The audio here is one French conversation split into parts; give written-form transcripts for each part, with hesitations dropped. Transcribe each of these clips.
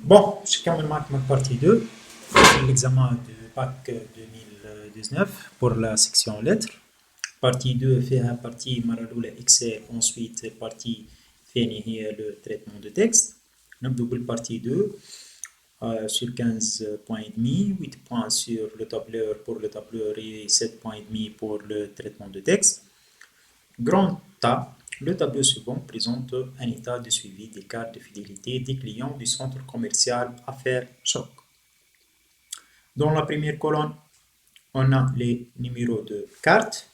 Bon, je كمل معك من partie 2 l'examen de bac 2019 pour la section lettres. Partie 2 فيها partie المرة الأولى Excel, ensuite partie ثانية هي le traitement de texte. نبدو بالpartie 2 sur 15 points et demi, 8 points sur le tableur pour le tableur et 7 points et demi pour le traitement de texte. Grand A, le tableau suivant présente un état de suivi des cartes de fidélité des clients du centre commercial Affaires Choc. Dans la première colonne, on a les numéros de carte.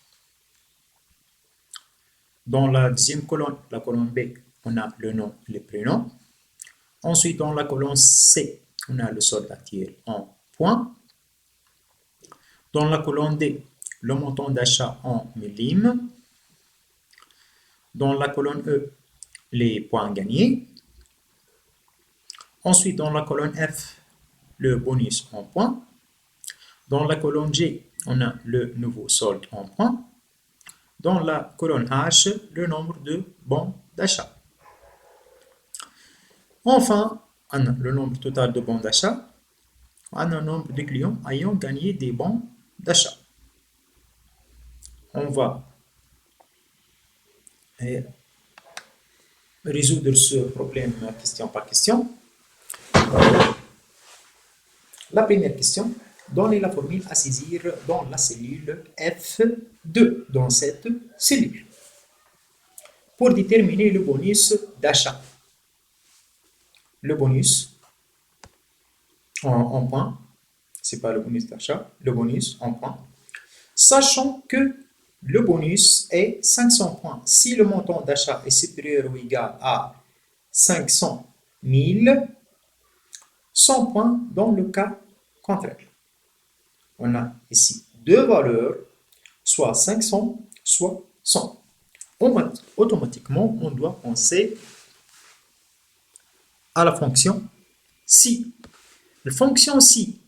Dans la deuxième colonne, la colonne B, on a le nom et le prénom. Ensuite, dans la colonne C, on a le solde actuel en points. Dans la colonne D, le montant d'achat en millimes. Dans la colonne E, les points gagnés. Ensuite, dans la colonne F, le bonus en points. Dans la colonne G, on a le nouveau solde en points. Dans la colonne H, le nombre de bons d'achat. Enfin, on a le nombre total de bons d'achat. On a le nombre de clients ayant gagné des bons d'achat. On va résoudre ce problème question par question. La première question, donnez la formule à saisir dans la cellule F2 dans cette cellule pour déterminer le bonus d'achat. Le bonus en points, c'est pas le bonus d'achat, le bonus en points, sachant que le bonus est 500 points. Si le montant d'achat est supérieur ou égal à 500 000, 100 points dans le cas contraire. On a ici deux valeurs, soit 500, soit 100. Automatiquement, on doit penser à la fonction si. La fonction si,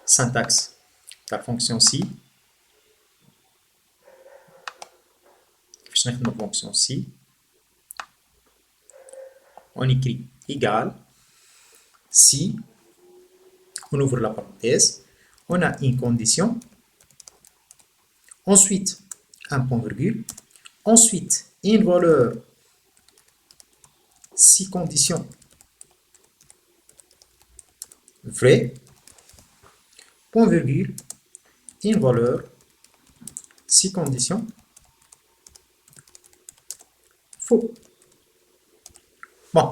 syntaxe, la fonction si, la fonction si, on écrit égal, si, on ouvre la parenthèse, on a une condition, ensuite un point virgule, ensuite une valeur si condition vrai, point virgule, une valeur si condition faux. Bon,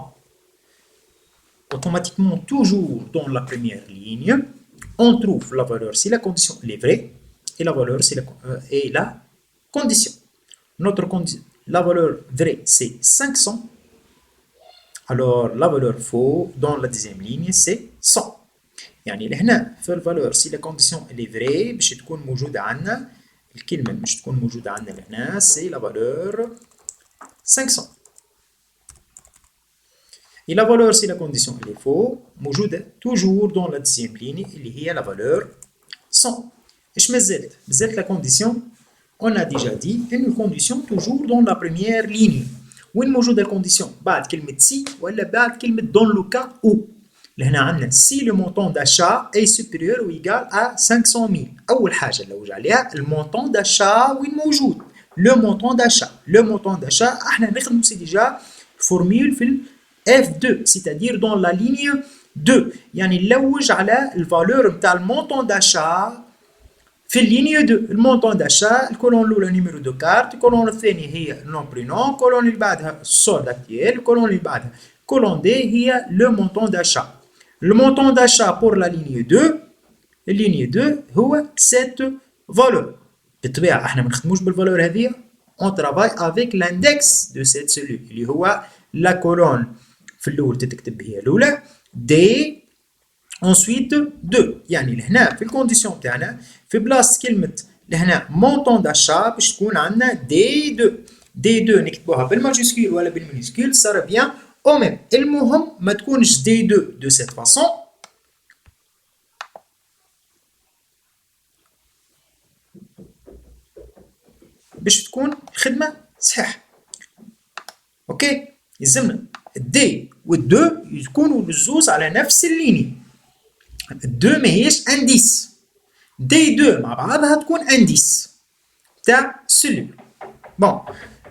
automatiquement, toujours dans la première ligne, on trouve la valeur si la condition est vraie et la valeur si la condition. La valeur vraie, c'est 500. Alors, la valeur faux dans la deuxième ligne, c'est 100. يعني لهنا في الفالور سي لا كونديسيون اللي فري باش تكون موجوده عندنا الكلمه اللي باش تكون موجوده عندنا لهنا سي لا فالور 500. Et la valeur si la condition elle est faux موجوده toujours dans la deuxième ligne اللي هي la valeur 100. ايش مازالت؟ مازالت la condition. On a déjà dit une condition toujours dans la première ligne. وين موجوده الكونديسيون؟ بعد كلمه سي ولا بعد كلمه dans le cas où. لهنا عندنا si le montant d'achat est supérieur ou égal à 500 000. أول حاجة نلوج عليها المونطون d'achat وين موجود؟ le montant d'achat. le montant d'achat احنا نخدمو سي ديجا فورمول في F2 c'est-à-dire dans la ligne 2. يعني نلوج على الفالور نتاع المونطون d'achat في اللينيو 2. المونطون d'achat الكولون الأولى نيميرو دو كارت، الكولون الثانية هي نون برينون، الكولون اللي بعدها السولد اكتيال، الكولون اللي بعدها كولون دي هي لو مونطون d'achat. Le montant d'achat pour la ligne 2 هو cette valeur. بالطبيعة احنا ما نخدموش بالفالور هذه، on travaille avec l'index de cette cellule اللي هو la colonne في الأول تتكتب هي الأولى دي ensuite 2. يعني لهنا في الكونديسيون تاعنا في بلاصة كلمة لهنا montant d'achat باش تكون عندنا دي 2. دي 2 نكتبوها بالماجيسكول ولا بالمينيسكول صار بيان او ميم. المهم ما تكونش دي 2 دو سيت فاسون باش تكون الخدمه صحيح. اوكي، يلزمنا دي والدو يكونوا الزوز على نفس الليني. الدو ماهيش انديس، دي دو مع بعضها تكون انديس تاع سلول. بون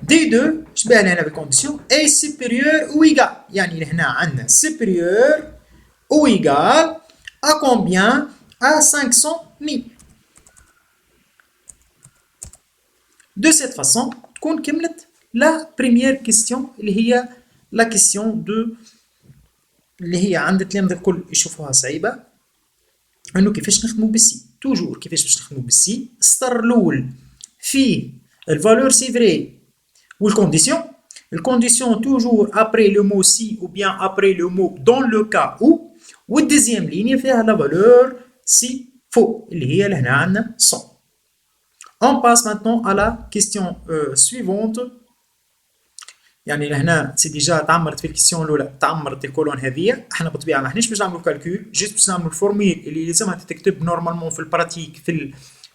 دي دو شبه لنا بالكونديسيون اي سوبيريور او ايغال، يعني لهنا عندنا سوبيريور او ايغال ا كومبيان ا 500,000. De cette façon تكون كملت لا بريمير كيستيون اللي هي لا كيستيون دو اللي هي عند التلامذة الكل يشوفوها صعيبة، انه كيفاش نخدمو بالسي. توجور كيفاش باش نخدمو بالسي، السطر الاول فيه الفالور سي فري والكونديسيون. الكونديسيون توجور ابري لو مو سي ou bien après le mot dans le cas où، والديزيام لينيا فيها لا فالور سي فو اللي هي لهنا عندنا 100. On passe maintenant à la question suivante. يعني لهنا سي ديجا تعمرت في الكيستيون الاولى، تعمرت الكولون هذيا. احنا بالطبيعه ماحناش باش نعملوا كالكول، جيست باش نعملوا الفورميل اللي لازمها تتكتب نورمالمون في البراتيك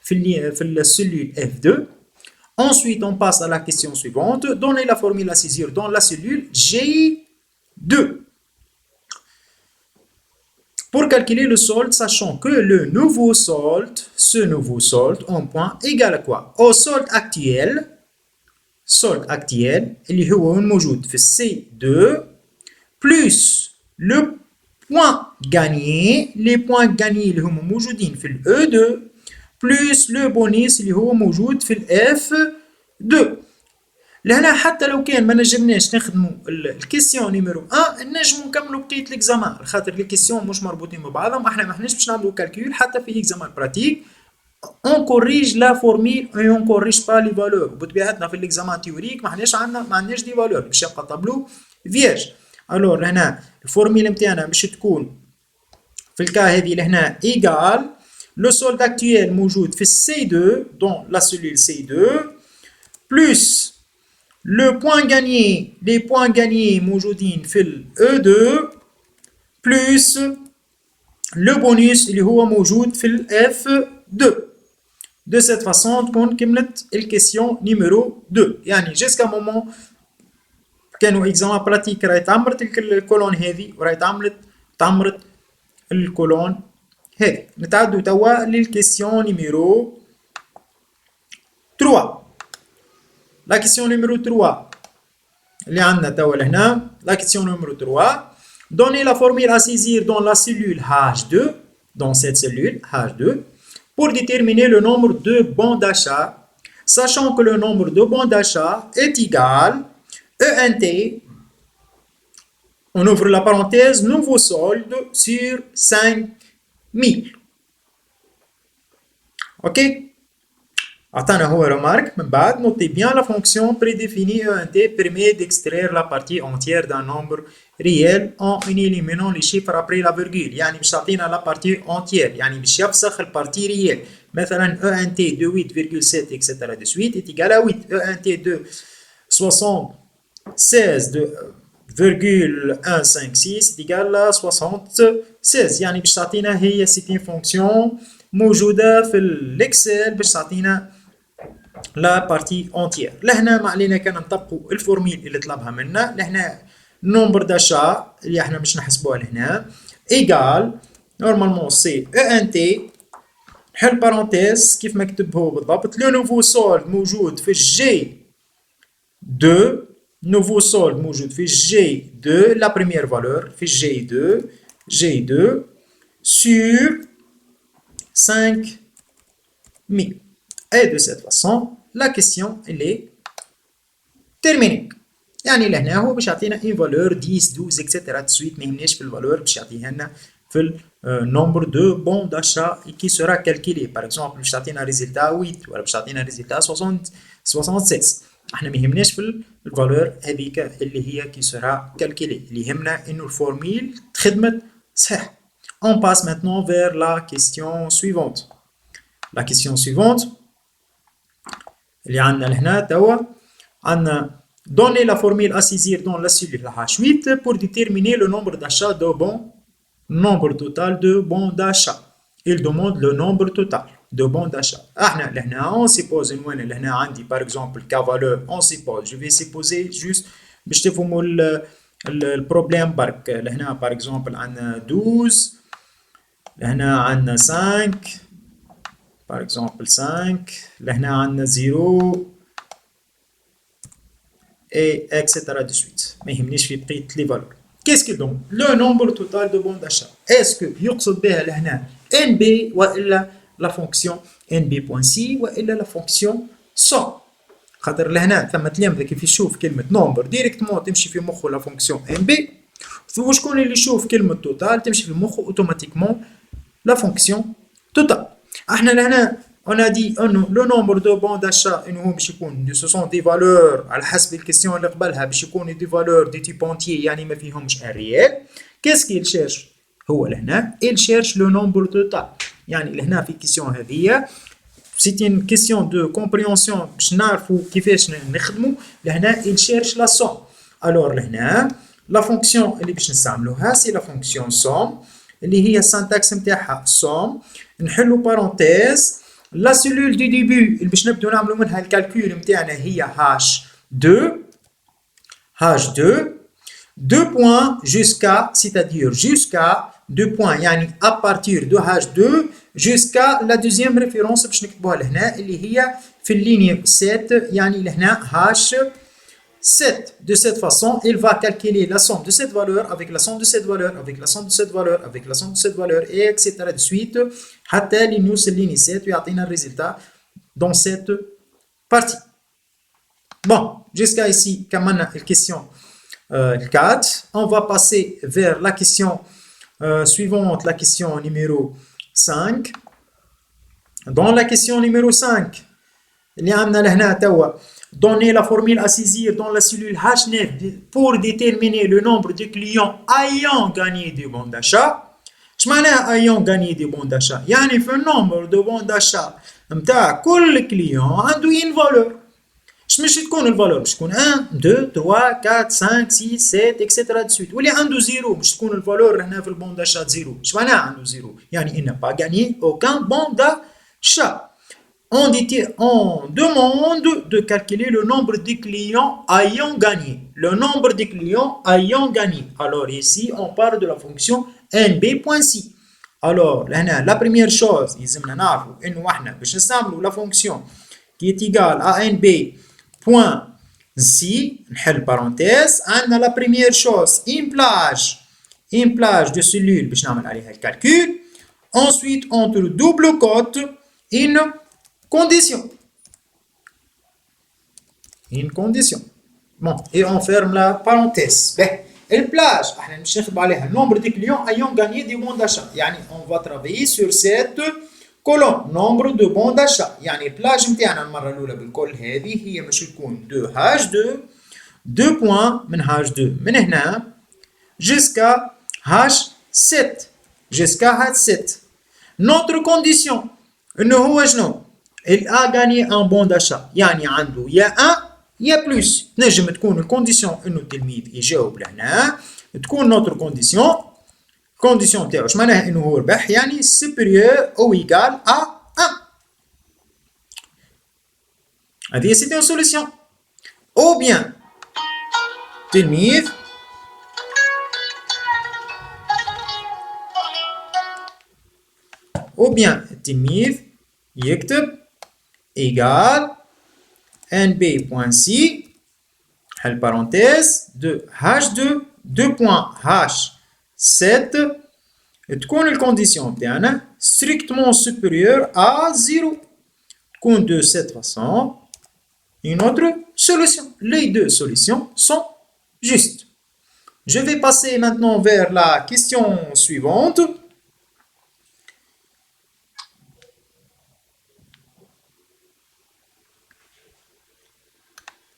في السلول F2. Ensuite on passe à la question suivante. Donnez la formule à saisir dans la cellule J2 pour calculer le solde, sachant que le nouveau solde, ce nouveau solde en point égale à quoi? Au solde actuel اللي هو موجود في C2 plus le point gagné، les points gagnés اللي هما موجودين في E2 plus le bonus اللي هو موجود في F2. لهنا حتى لو كان ما نجمناش نخدموا الكيستيون نيميرو 1 نجموا نكملوا بقيه الاكزامان، خاطر لي كيستيون مش مربوطين ببعضهم. احنا ما احناش باش نعملوا كالكول حتى في اكزامان براتيك. اون كوريج لا فورميل اي اون كوريج با لي فالور. بطبيعتنا في الاكزامان تيوريك ما عندناش دي فالور، باش يبقى طابلو فيرج. الور هنا الفورميل نتاعنا باش تكون في الكا هذه لهنا ايغال لو سولد اكتويل موجود في C2 دون لا سيلول C2 plus le point gagné، les points gagnés موجودين في ال E2 plus le bonus اللي هو موجود في ال F2. De cette façon تكون كملت الكيستيون نيميرو 2. يعني جيسكا مومون كانوا اكزامان براتيك راهي تعمرت الكولون هذه وراهي تعمرت الكولون هذه. نتعدوا توا للكيستيون نيميرو 3. La question numéro 3 اللي عندنا توا لهنا. La question numéro 3. Donnez la formule à saisir dans la cellule H2, dans cette cellule H2, pour déterminer le nombre de bons d'achat, sachant que le nombre de bons d'achat est égal ENT, on ouvre la parenthèse, nouveau solde sur 5000. Ok? Attends, هو remarque من بعد notez bien la fonction prédéfinie ENT permet d'extraire la partie entière d'un nombre réel en éliminant les chiffres après la virgule. يعني باش تعطينا la partie entière، يعني باش يفسخ البارتي ريال. مثلا ENT de 8,7 etc de suite est égal à 8. ENT de 76,156 est égal à 76. يعني باش تعطينا هي سيتي فونكسيون موجودة في الإكسل باش تعطينا لا بارتي اونتيير. لهنا ما علينا كان نطبقوا الفورميل اللي طلبها منا. لهنا نومبر داشا اللي احنا باش نحسبوها لهنا ايغال نورمالمون سي او ان تي، نحل بارونتيز كيف ما كتب هو بالضبط. لو نوفو سولد موجود في جي 2، نوفو سولد موجود في جي 2 لا بريمير فالور في جي 2 sur 5000. Et de cette façon la question elle est terminée. يعني لهنا هو باش يعطينا ان فالور 10 12 اكسترا سويت، ما يهمناش في الفالور باش يعطيها لنا في النومبر دو بون داشا كي سورا كالكولي. باغ اكزومبل باش تعطينا ريزلتا 8 ولا باش تعطينا ريزلتا 76. احنا ما يهمناش في الفالور هذيك اللي هي كي سورا كالكولي، اللي يهمنا انه الفورميل تخدمت صح. On passe maintenant vers la question suivante. La question suivante اللي عندنا لهنا توا عندنا donner la formule à saisir dans la cellule H8 pour déterminer le nombre d'achats de bons, nombre total de bons d'achat. Il demande le nombre total de bons d'achat. احنا لهنا on suppose وين لهنا عندي par exemple كفالور on suppose je vais supposer juste باش تفهموا البروبليم برك. لهنا باغ اكزومبل عندنا 12، لهنا عندنا 5 باغ اكزومبل 5، لهنا عندنا 0 et etc. de suite. ما يهمنيش في بقية لي فالور. Qu'est-ce qu'il donne? Le nombre total de bons d'achat. Est-ce que يقصد بها لهنا NB وإلا لا فونكسيون NB.C وإلا لا فونكسيون SOM؟ خاطر لهنا ثم تلامذة كيف يشوف كلمة نومبر ديريكتمون تمشي في مخه لا فونكسيون NB، وشكون اللي يشوف كلمة توتال تمشي في مخه اوتوماتيكمون لا فونكسيون توتال. احنا لهنا on a dit انه لو نومبر دو بون داشا انه هو باش يكون سو سون دي فالور على حسب الكيستيون اللي قبلها باش يكونوا دي فالور دي تيب اونتيي يعني ما فيهمش ان ريال. كيس كيل شيرش هو لهنا il cherche le nombre total، يعني لهنا في كيستيون هذيا سيتي ان كيستيون دو كومبريونسيون باش نعرفوا كيفاش نخدموا. لهنا il cherche la somme. الور لهنا لا فونكسيون اللي باش نستعملوها سي لا فونكسيون سوم اللي هي السانتاكس نتاعها سوم، نحلو بارونتيز لا سيلول دي ديبي اللي باش نبداو نعملو منها الكالكول نتاعنا هي هاش 2 2 بوان جوسكا سيتادير جوسكا 2 بوان يعني ا بارتير دو هاش 2 جوسكا لا دوزيام ريفيرونس باش نكتبوها لهنا اللي هي في اللينيه 7 يعني لهنا هاش 7. De cette façon, il va calculer la somme de cette valeur avec la somme de cette valeur, avec la somme de cette valeur, avec la somme de cette valeur, et etc. de suite, حتى اللي نوصل ليني 7 ويعطينا الريزلtat dans cette partie. Bon, jusqu'à ici, كملنا الكيستيون 4. On va passer vers la question suivante, la question numéro 5. Dans la question numéro 5, اللي عندنا لهنا توا donner la formule à saisir dans la cellule H9 pour déterminer le nombre de clients ayant gagné des bons d'achat. اش معناها ayant gagné des bons d'achat؟ يعني في النمبر دو بون داشا نتاع كل كليون عنده ان فالور. اش مش تكون الفالور؟ باش تكون 1 2 3 4 5 6 7 اكسترا دو سويت. واللي عنده زيرو باش تكون الفالور هنا في البون داشا زيرو. اش معناها عنده زيرو؟ يعني il n'a pas gagné aucun bon d'achat. On demande de calculer le nombre de clients ayant gagné. Le nombre de clients ayant gagné. Alors ici, on parle de la fonction NB.C. Alors, là, la première chose, يلزمنا نعرفوا إنه إحنا باش نستعملوا la fonction qui est égale à NB.C. نحل parenthèse. عندنا la première chose, une plage de cellules باش نعمل عليها الكالكول. Ensuite, entre double cote, une condition. Une condition. Bon, et on ferme la parenthèse. Ben, une plage, le nombre de clients ayant gagné des bons d'achat. Yani, on va travailler sur cette colonne. Nombre de bons d'achat. Yani, plage متاعنا المرة الأولى بالكل هذه هي مش تكون 2H2 2 points من H2 من هنا jusqu'à H7 jusqu'à H7. Notre condition إنه هو شنو؟ il a gagné un bon d'achat يعني عنده يا 1 يا بلوس. تنجم تكون الكونديسيون انه التلميذ يجاوب لهنا تكون نوتر كونديسيون تاعو اش معناها انه هو ربح يعني supérieur او ايكال ا 1. هذه سيتي اون سوليسيون. او بيان تلميذ التلميذ يكتب égal NB.C حل parenthèse de H2 2.H7 تكون الكونديسيون تاعنا strictement supérieure à 0. تكون de cette façon une autre solution. Les deux solutions sont justes. Je vais passer maintenant vers la question suivante.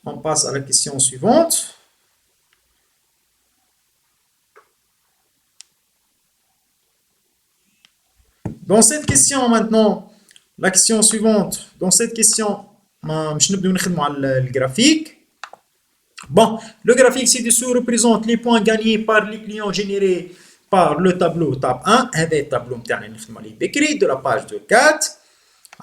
On passe à la question suivante. Dans cette question maintenant, la question suivante, dans cette question, je vais vous montrer le graphique. Bon, le graphique ci-dessous représente les points gagnés par les clients générés par le tableau tab 1. هذا التابلو نتاعنا نخدموا عليه بكري de la page de 4.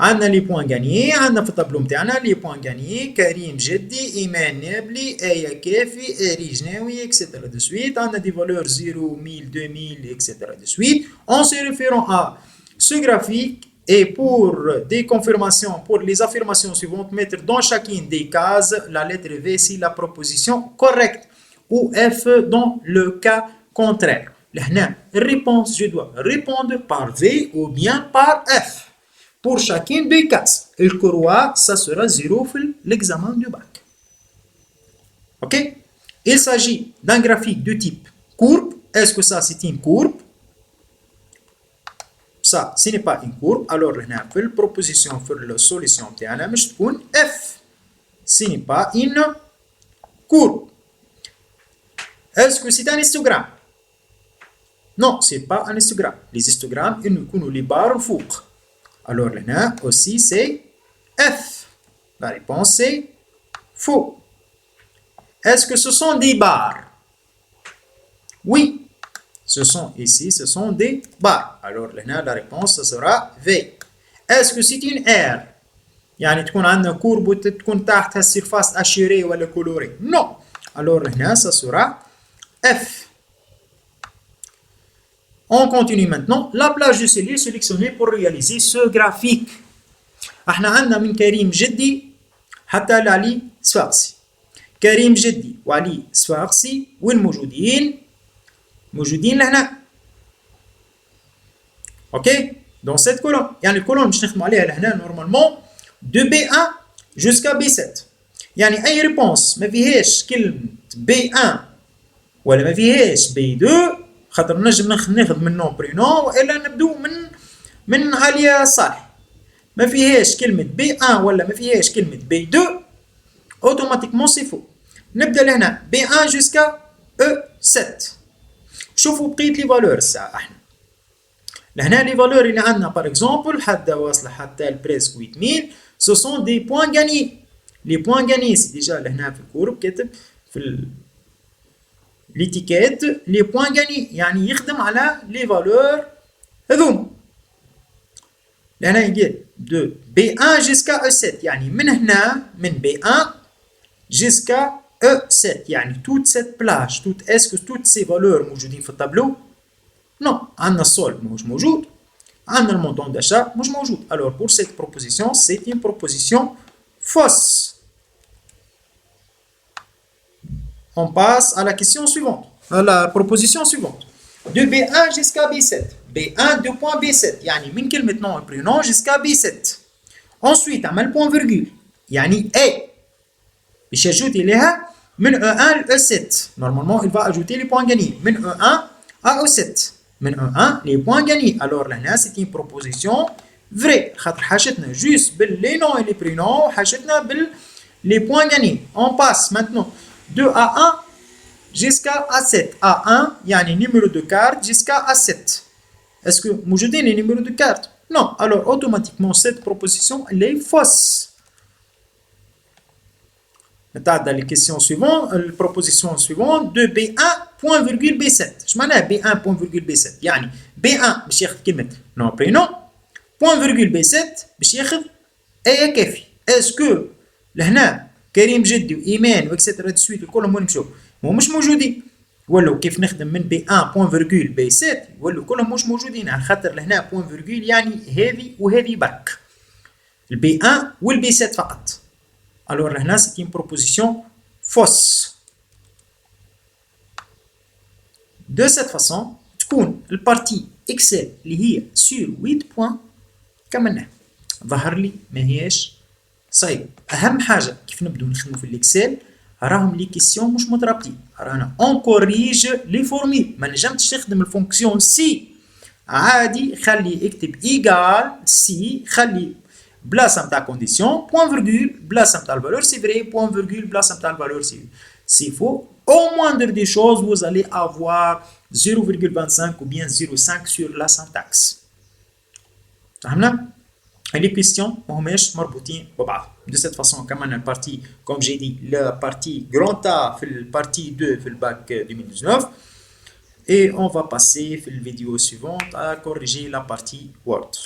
عندنا لي بوان غانيي، عندنا في الطابلو نتاعنا لي بوان غانيي كريم جدي، ايمان نابلي، ايه كافي، اري جناوي اكسيتيرا دو سويت. عندنا دي فالور 0 1000 2000 اكسيتيرا دو suite. En se référant à ce graphique et pour des confirmations, pour les affirmations suivantes, mettre dans chacune des cases la lettre V si la proposition correcte ou F dans le cas contraire. La réponse, je dois répondre par V ou bien par F. Pour chacune des cases. Le courroie, ça sera 0 pour l'examen du bac. Ok? Il s'agit d'un graphique de type courbe. Est-ce que ça c'est une courbe? Ça, ce n'est pas une courbe. Alors, la proposition pour la solution F. Ce n'est pas une courbe. Est-ce que c'est un histogramme? Non, ce n'est pas un histogramme. Les histogrammes, ils nous connaissent les barres au four. Alors, là aussi, c'est F. La réponse, c'est faux. Est-ce que ce sont des barres? Oui. Ce sont des barres. Alors, là, la réponse, ça sera V. Est-ce que c'est une R? يعني تكون عندنا كورب وتكون تحتها السيرفاس اشيري ولا كولوري؟ Non. Alors, là, ça sera F. On continue maintenant. La plage de cellules sélectionnée pour réaliser ce graphique. احنا عندنا من كريم جدي حتى لعلي صفاقسي. كريم جدي وعلي صفاقسي وين موجودين؟ موجودين لهنا. اوكي؟ dans cette colonne. يعني الكولون باش نخدموا عليها لهنا نورمالمون de B1 jusqu'à B7. يعني أي ريبونس ما فيهاش كلمة B1 ولا ما فيهاش B2 خاطر نجم ناخذ من نون برينون والا نبدو من عليا صالح. ما فيهاش كلمة B1 ولا ما فيهاش كلمة B2 اوتوماتيكمون سي فو. نبدا لهنا B1 jusqu'à E7. شوفوا بقيت لي فالور الساعة احنا. لهنا لي فالور اللي عندنا باغ اكزومبل حتى واصلة حتى البريسك 8000 سو سون دي بوان غاني. لي بوان غاني سي ديجا لهنا في الكورب كاتب في ليتيكيت لي بوان غاني يعني يخدم على لي فالور هذوم. لهنا يقول دو B1 jusqu'à E7 يعني من هنا من B1 jusqu'à E7 يعني toute cette plage est-ce que toutes ces valeurs موجودين في الطابلو؟ Non. عندنا السول مش موجود. عندنا المونطون d'achat مش موجود. Alors pour cette proposition c'est une proposition fausse. On passe à la question suivante. À la proposition suivante. De B1 jusqu'à B7. B1 de point B7 يعني من كلمة nom et prénom jusqu'à B7. Ensuite عمل point virgule يعني A باش يجوت إليها من E1 ل E7. Normalement il va ajouter les points gagnés من E1 à E7. من E1 les points gagnés. Alors là c'est une proposition vraie خاطر حاجتنا juste باللي noms et les prénoms وحاجتنا les points gagnés. On passe maintenant de A1 jusqu'à A7. A1 يعني numéro de carte jusqu'à A7. Est-ce que موجودين les numéros de carte? Non. Alors automatiquement cette proposition elle est fausse. نتعدى les questions suivantes. La proposition suivante de B1 point virgule B7. اش معناها B1 point virgule B7 يعني B1 باش ياخذ كلمة nom prénom point virgule B7 باش ياخذ ايه كافي. اسكو لهنا كريم جدي وايمان واكسترا دسويت كلهم وين مشاو؟ مش موجودين. ولو كيف نخدم من B1 point virgule B7 ولو كلهم مش موجودين على خاطر لهنا point virgule يعني هذه وهذه برك. الB1 والB7 فقط. Alors là, c'est une proposition fausse. De cette façon, تكون البارتي اكسل اللي هي sur 8 points كملناها. ظهر لي ما هياش صعيب. أهم حاجة كيف نبدو نخدمو في الإكسل راهم لي كيسيون مش مترابطين. رانا اون كوريج لي فورميل. ما نجمتش تخدم الفونكسيون سي عادي خلي اكتب ايغال سي خلي بلاصه نتاع كونديسيون بوان فيرغول بلاصه نتاع الفالور سي فري بوان فيرغول بلاصه نتاع الفالور سي فو. Au moindre des choses, vous allez avoir 0,25 ou bien 0,5 sur la syntaxe. فهمنا؟ Les questions ماهماش مربوطين ببعض. De cette façon, كمان البارتي comme j'ai dit, la partie grand A في البارتي 2 في الباك 2019 et on va passer في الفيديو suivante à corriger la partie Word.